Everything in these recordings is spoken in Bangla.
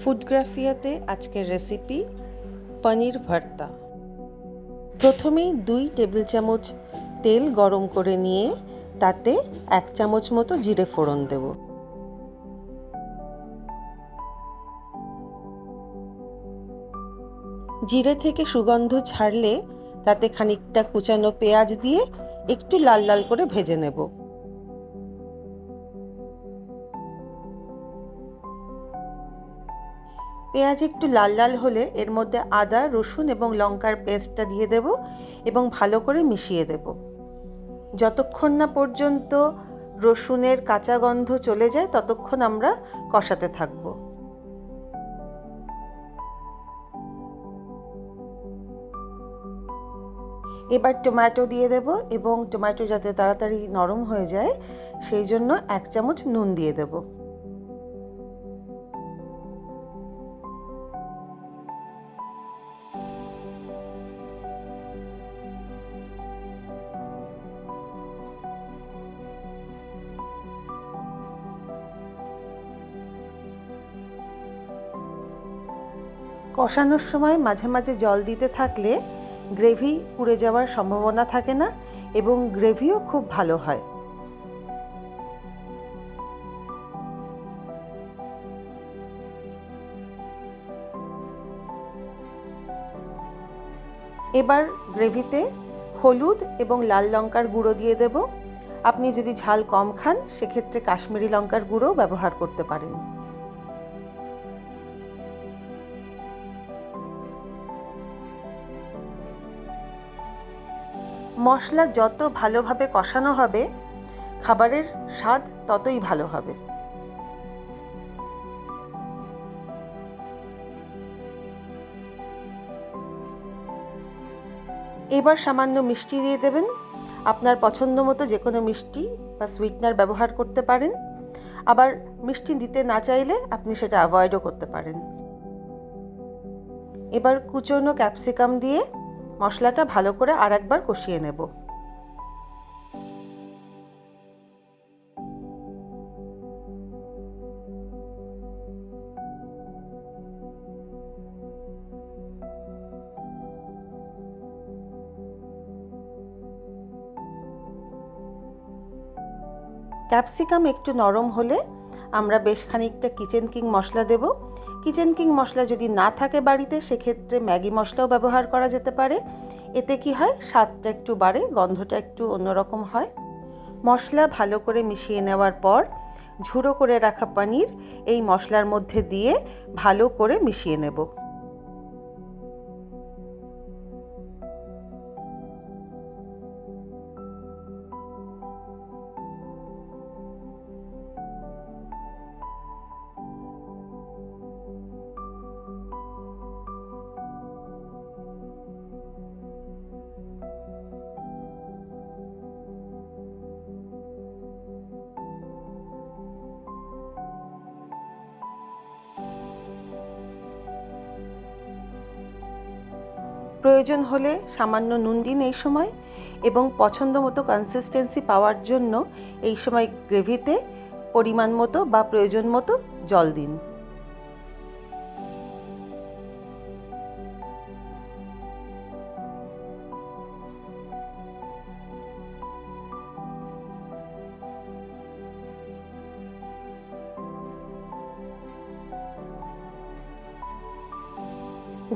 ফুডগ্রাফিয়াতে আজকের রেসিপি পনির ভর্তা। প্রথমেই 2 টেবিল চামচ তেল গরম করে নিয়ে তাতে 1 চামচ মতো জিরে ফোড়ন দেব। জিরে থেকে সুগন্ধ ছাড়লে তাতে খানিকটা কুচানো পেঁয়াজ দিয়ে একটু লাল লাল করে ভেজে নেব। পেঁয়াজ একটু লাল লাল হলে এর মধ্যে আদা, রসুন এবং লঙ্কার পেস্টটা দিয়ে দেব এবং ভালো করে মিশিয়ে দেব যতক্ষণ না পর্যন্ত রসুনের কাঁচা গন্ধ চলে যায় ততক্ষণ আমরা কষাতে থাকব। এবার টমেটো দিয়ে দেব এবং টমেটো যাতে তাড়াতাড়ি নরম হয়ে যায় সেই জন্য 1 চামচ নুন দিয়ে দেব। কষানোর সময় মাঝে মাঝে জল দিতে থাকলে গ্রেভি পুড়ে যাওয়ার সম্ভাবনা থাকে না এবং গ্রেভিও খুব ভালো হয়। এবার গ্রেভিতে হলুদ এবং লাল লঙ্কার গুঁড়ো দিয়ে দেব। আপনি যদি ঝাল কম খান সেক্ষেত্রে কাশ্মীরি লঙ্কার গুঁড়ো ব্যবহার করতে পারেন। মশলা যত ভালোভাবে কষানো হবে খাবারের স্বাদ ততই ভালো হবে। এবার সামান্য মিষ্টি দিয়ে দেবেন। আপনার পছন্দ মতো যে কোনো মিষ্টি বা সুইটনার ব্যবহার করতে পারেন। আবার মিষ্টি দিতে না চাইলে আপনি সেটা অ্যাভয়েডও করতে পারেন। এবার কুচনো ক্যাপসিকাম দিয়ে মশলাটা ভালো করে আরেকবার কষিয়ে নেব। ক্যাপসিকাম একটু নরম হলে আমরা বেশ খানিকটা কিচেন কিং মশলা দেব। কিচেন কিং মশলা যদি না থাকে বাড়িতে সেক্ষেত্রে ম্যাগি মশলাও ব্যবহার করা যেতে পারে। এতে কি হয়, স্বাদটা একটু বাড়ে, গন্ধটা একটু অন্যরকম হয়। মশলা ভালো করে মিশিয়ে নেওয়ার পর ঝুড়ো করে রাখা পনির এই মশলার মধ্যে দিয়ে ভালো করে মিশিয়ে নেব। প্রয়োজন হলে সামান্য নুন দিন এই সময় এবং পছন্দ মতো কনসিস্টেন্সি পাওয়ার জন্য এই সময় গ্রেভিতে পরিমাণ মতো বা প্রয়োজন মতো জল দিন।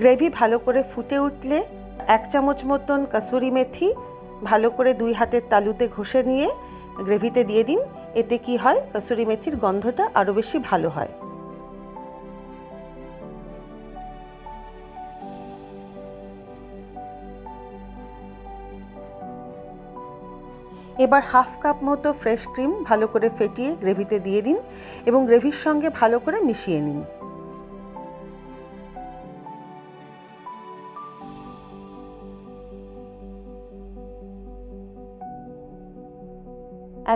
গ্রেভি ভালো করে ফুটে উঠলে 1 চামচ মতন কসুরি মেথি ভালো করে 2 হাতের তালুতে ঘষে নিয়ে গ্রেভিতে দিয়ে দিন। এতে কি হয়, কসুরি মেথির গন্ধটা আরও বেশি ভালো হয়। এবার 1/2 কাপ মতো ফ্রেশ ক্রিম ভালো করে ফেটিয়ে গ্রেভিতে দিয়ে দিন এবং গ্রেভির সঙ্গে ভালো করে মিশিয়ে নিন।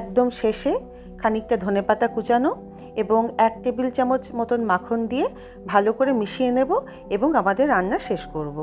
একদম শেষে খানিকটা ধনেপাতা কুচানো এবং 1 টেবিল চামচ মতন মাখন দিয়ে ভালো করে মিশিয়ে নেব এবং আমাদের রান্না শেষ করব।